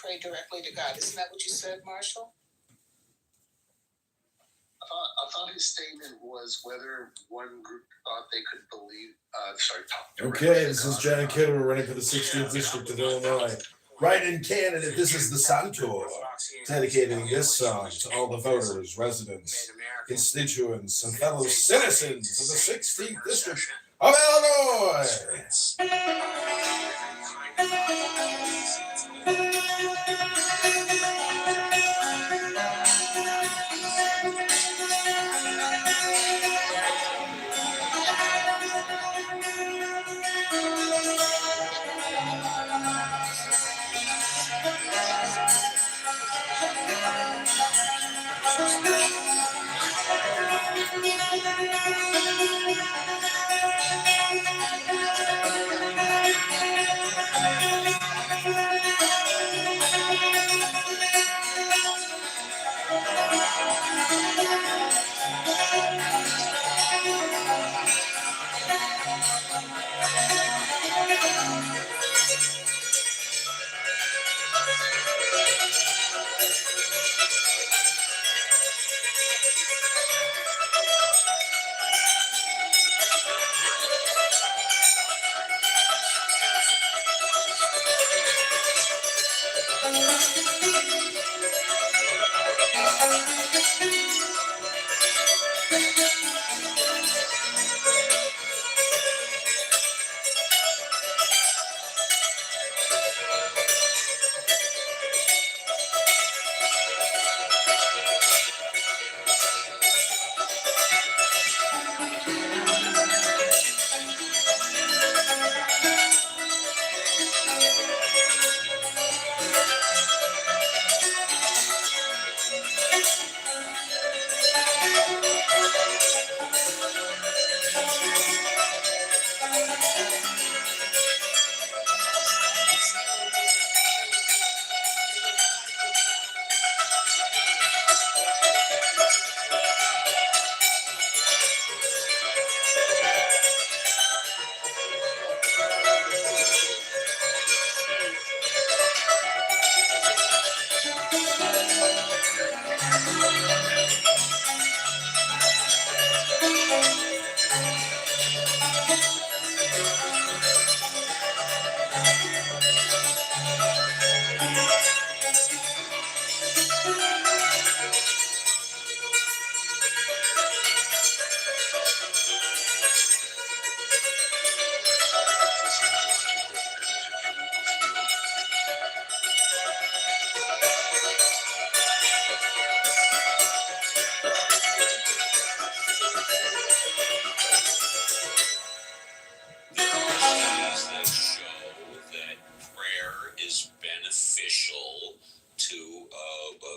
pray directly to God. Isn't that what you said, Marshall? I thought his statement was whether one group thought they could believe. Okay, this is Janet Kitover running for the 60th District of Illinois. Write-in candidate, this is the Sun Tour, dedicating this song to all the voters, residents, constituents, and fellow citizens of the 16th District of Illinois.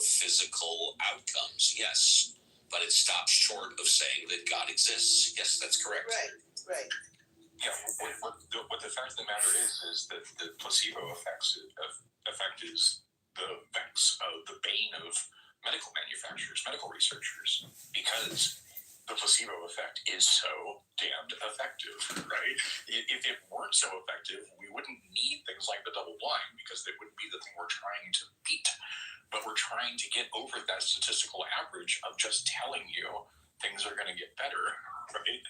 Physical outcomes, yes, but it stops short of saying that God exists. Yes, that's correct. Right. Yeah, what the fact of the matter is that the placebo effect is the bane of medical manufacturers, medical researchers, because the placebo effect is so damned effective, right? If it weren't so effective, we wouldn't need things like the double blind, because it wouldn't be the thing we're trying to beat. But we're trying to get over that statistical average of just telling you things are going to get better, right?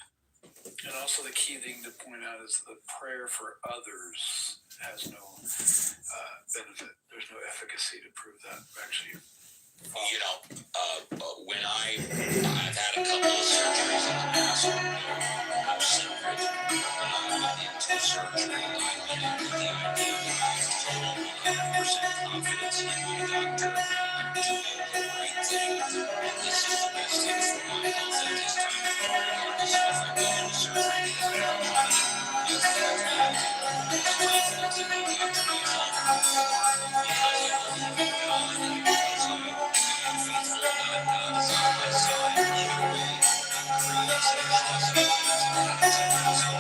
And also the key thing to point out is the prayer for others has no benefit. There's no efficacy to prove that. Actually, when I've had a couple of surgeries in the past, no secret, when I went into surgery, I went in with the idea that I had total 100% confidence in my doctor to do the right thing, and this is the best thing for my health at this time. Regardless of if I go into surgery, if I have confidence in my doctor myself, because I believe in God, and because I am faithful that God is on my side, leading the way, and creates a trust and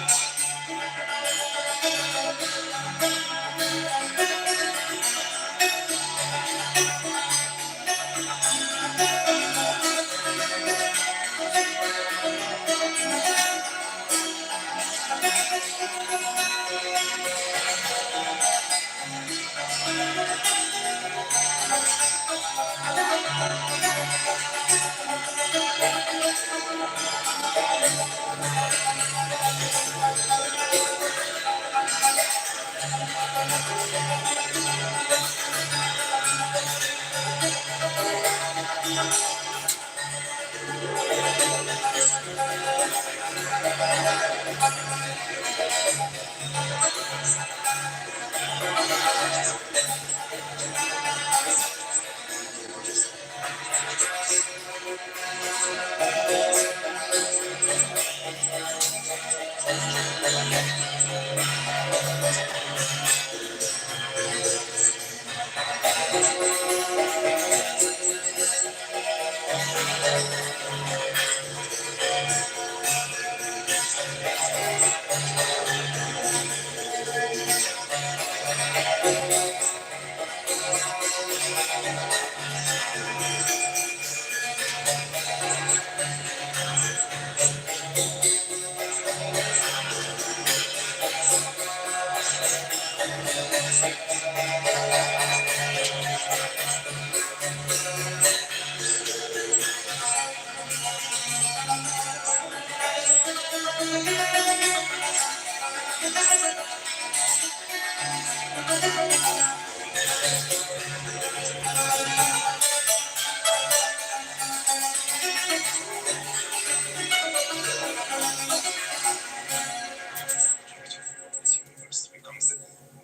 Becomes a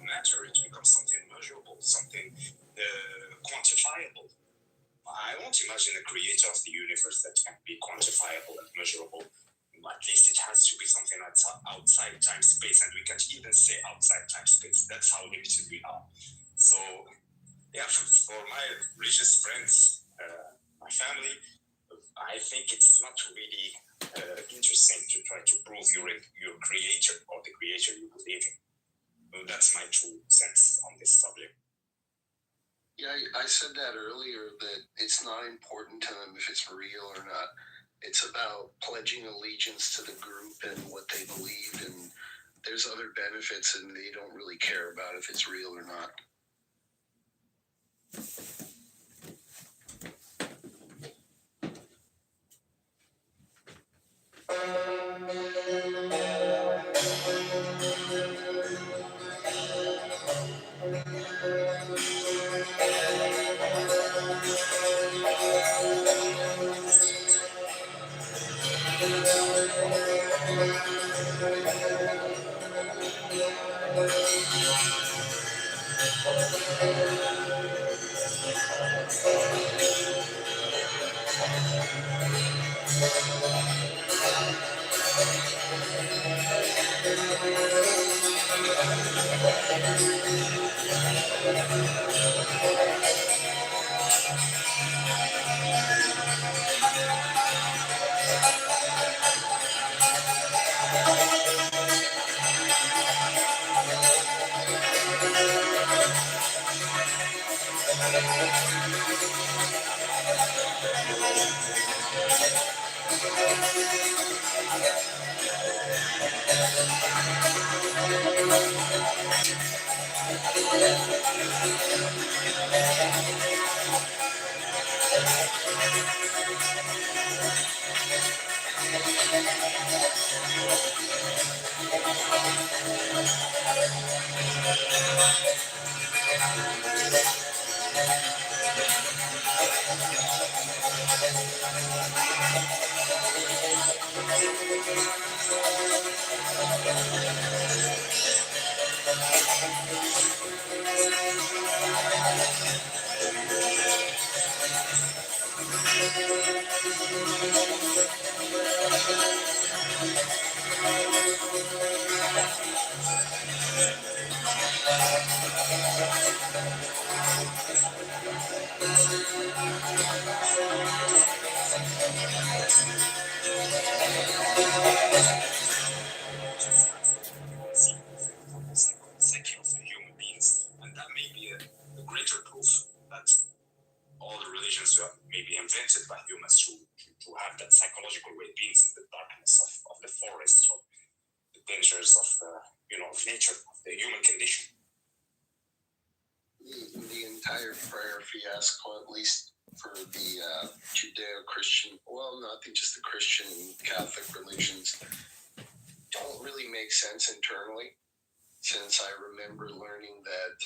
matter, it becomes something measurable, something quantifiable. I won't imagine a creator of the universe that can be quantifiable and measurable. At least it has to be something that's outside time space, and we can't even say outside time space. That's how limited we are. So, yeah, for my religious friends, my family, I think it's not really interesting to try to prove your creator or the creator you believe in. That's my true sense on this subject. Yeah, I said that earlier, that it's not important to them if it's real or not. It's about pledging allegiance to the group and what they believe, and there's other benefits, and they don't really care about if it's real or not. Psyche of the human beings, and that may be a greater proof that all the religions were maybe invented by humans to have that psychological well-beings in the darkness of the forest, or the dangers of of nature, of the human condition. The entire prayer fiasco, at least for the Judeo-Christian, well, not just the Christian and Catholic religions, don't really make sense internally, since I remember learning that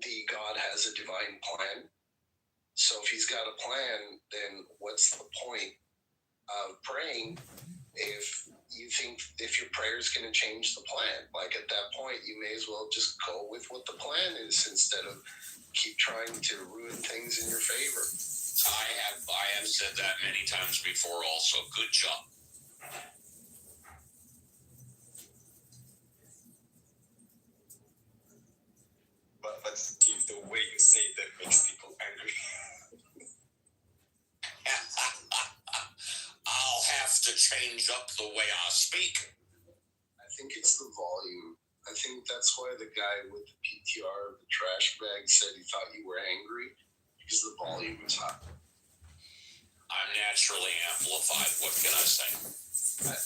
the God has a divine plan. So if he's got a plan, then what's the point of praying if you think if your prayer is going to change the plan? Like at that point, you may as well just go with what the plan is instead of keep trying to ruin things in your favor. I have said that many times before also. Good job. But Steve, the way you say that makes people angry. I'll have to change up the way I speak. I think it's the volume. I think that's why the guy with the PTR of the trash bag said he thought you were angry, because the volume was high. I'm naturally amplified. What can I say?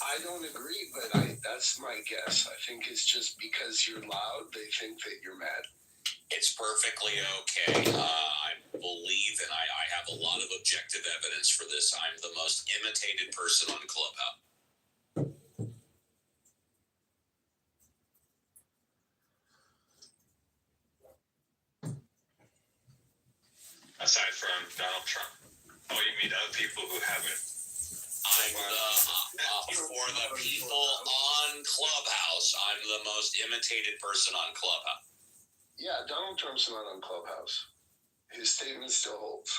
I don't agree, but that's my guess. I think it's just because you're loud, they think that you're mad. It's perfectly okay. I believe, and I have a lot of objective evidence for this, I'm the most imitated person on Clubhouse. Aside from Donald Trump. Oh, you mean other people who haven't? I'm for the people on Clubhouse, I'm the most imitated person on Clubhouse. Yeah, Donald Trump's not on Clubhouse. His statement still holds.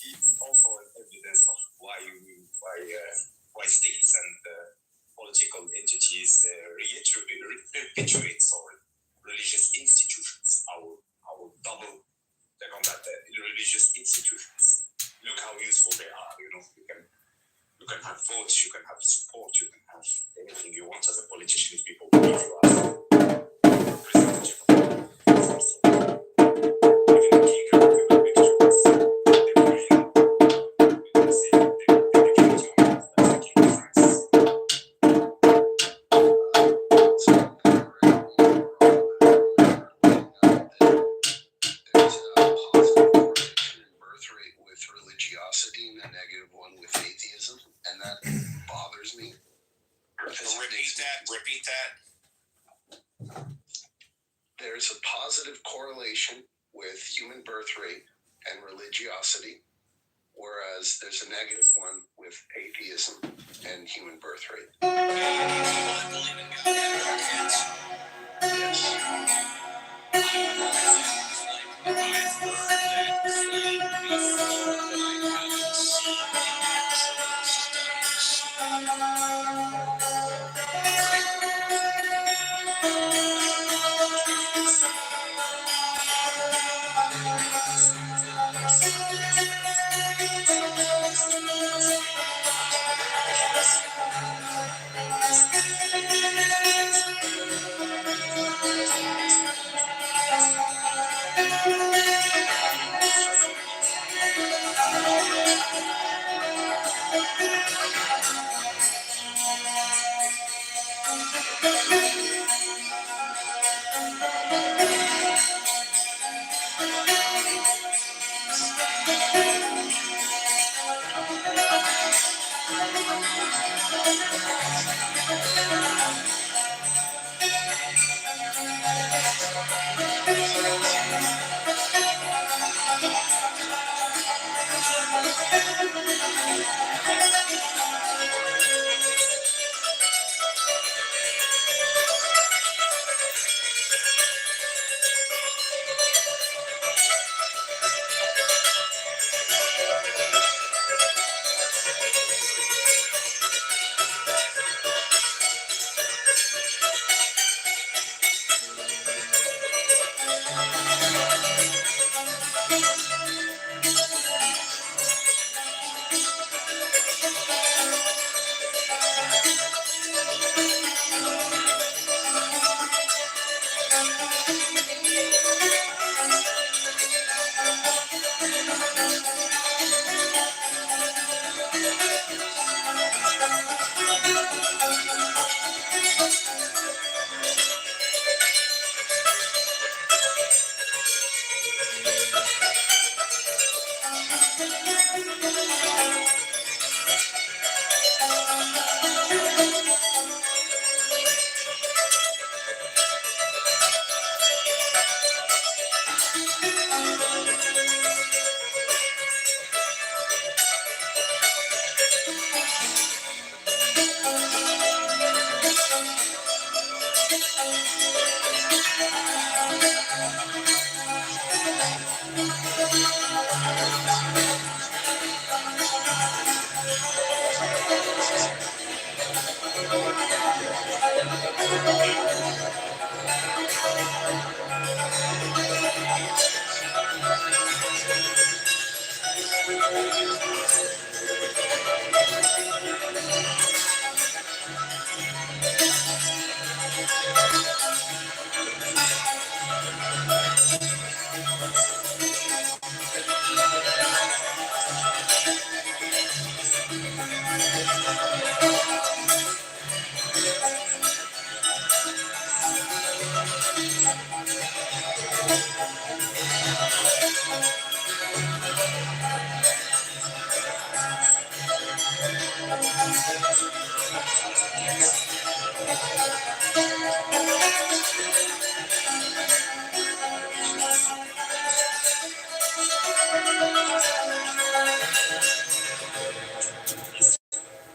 It's also an evidence of why states and political entities repatriate religious institutions. I will double check on that. Religious institutions. Look how useful they are. You can have votes, you can have support, you can have anything you want as a politician if people believe you are representative of them. Even the king and the pictures, they bring, say, they give to you as the king of France. There's a positive correlation in birth rate with religiosity and a negative one with atheism, and that bothers me. Repeat that. There's a positive correlation with human birth rate and religiosity, whereas there's a negative one with atheism and human birth rate. I believe in God and our kids. Yes. I've heard that claim before, but I haven't seen the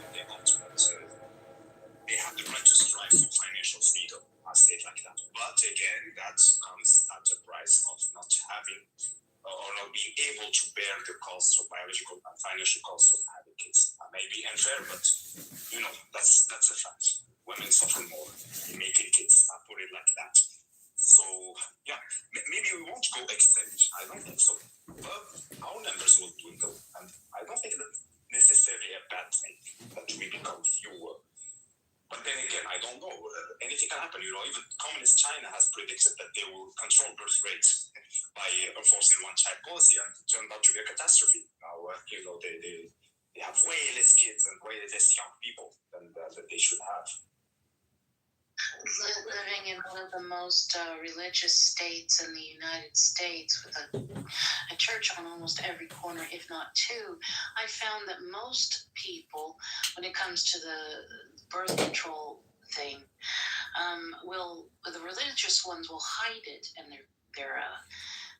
They want, but they have the right to strive for financial freedom. I'll say it like that. But again, that comes at the price of not having or not being able to bear the cost of biological and financial costs of having kids. May be unfair, but you know that's a fact. Women suffer more in making kids. I put it like that. So yeah, maybe we won't go extinct. I don't think so. But our numbers will dwindle, and I don't think that's necessarily a bad thing that we become fewer. But then again, I don't know. Anything can happen. You know, even communist China has predicted that they will control birth rates by enforcing one-child policy, and it turned out to be a catastrophe. Now, you know, they have way less kids and way less young people than they should have. Living in one of the most religious states in the United States with a church on almost every corner, if not two, I found that most people, when it comes to the birth control thing, the religious ones will hide it, and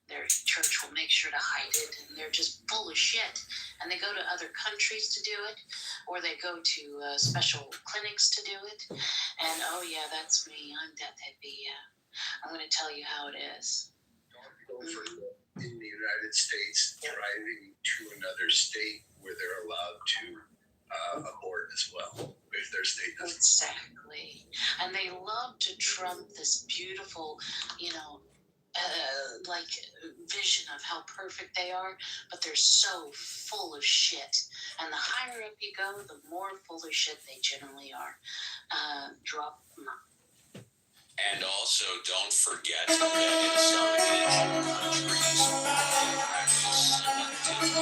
their church will make sure to hide it, and they're just full of shit. And they go to other countries to do it, or they go to special clinics to do it. And oh yeah, that's me. I'm that hippie. I'm going to tell you how it is. Don't forget, in the United States, driving to another state where they're allowed to abort as well, if their state doesn't. Exactly. And they love to trump this beautiful, you know, like vision of how perfect they are, but they're so full of shit. And the higher up you go, the more full of shit they generally are. Drop them up. And also, don't forget that in some Asian countries, they practice selective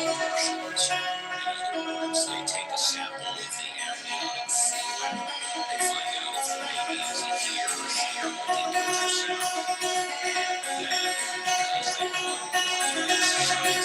abortions. In other words, they take a sample of the amniotic fluid, they find out if the baby is a he or a she or what the ultrasound, and then, because they want modern society,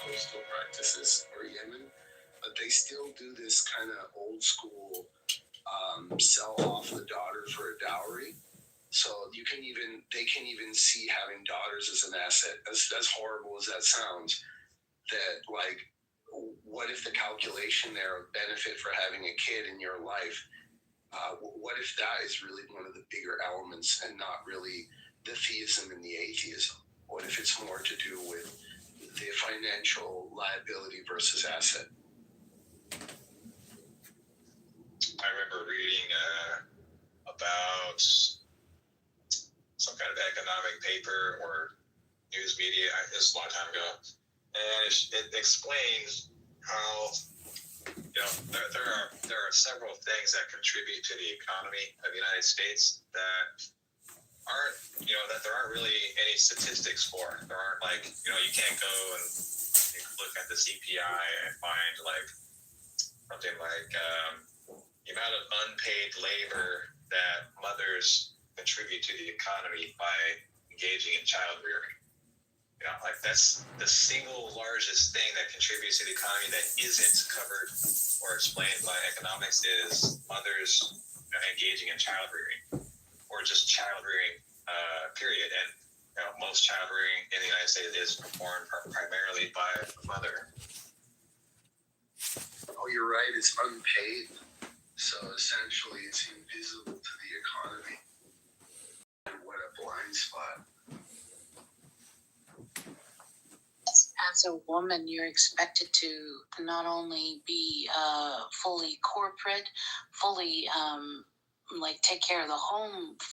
Coastal practices or Yemen, but they still do this kind of old school sell off the daughter for a dowry. So they can even see having daughters as an asset. As horrible as that sounds, that like, what if the calculation there of benefit for having a kid in your life, what if that is really one of the bigger elements and not really the theism and the atheism? What if it's more to do with the financial liability versus asset? I remember reading about some kind of economic paper or news media. This is a long time ago, and it explains how there are several things that contribute to the economy of the United States that aren't that there aren't really any statistics for. There aren't like you can't go and look at the CPI and find like something like the amount of unpaid labor that mothers contribute to the economy by engaging in child rearing. Like that's the single largest thing that contributes to the economy that isn't covered or explained by economics is mothers engaging in child rearing or just child rearing, period. And most child rearing in the United States is performed primarily by a mother. Oh, you're right. It's unpaid. So essentially, it's invisible to the economy. What a blind spot. As a woman, you're expected to not only be fully corporate, fully like take care of the home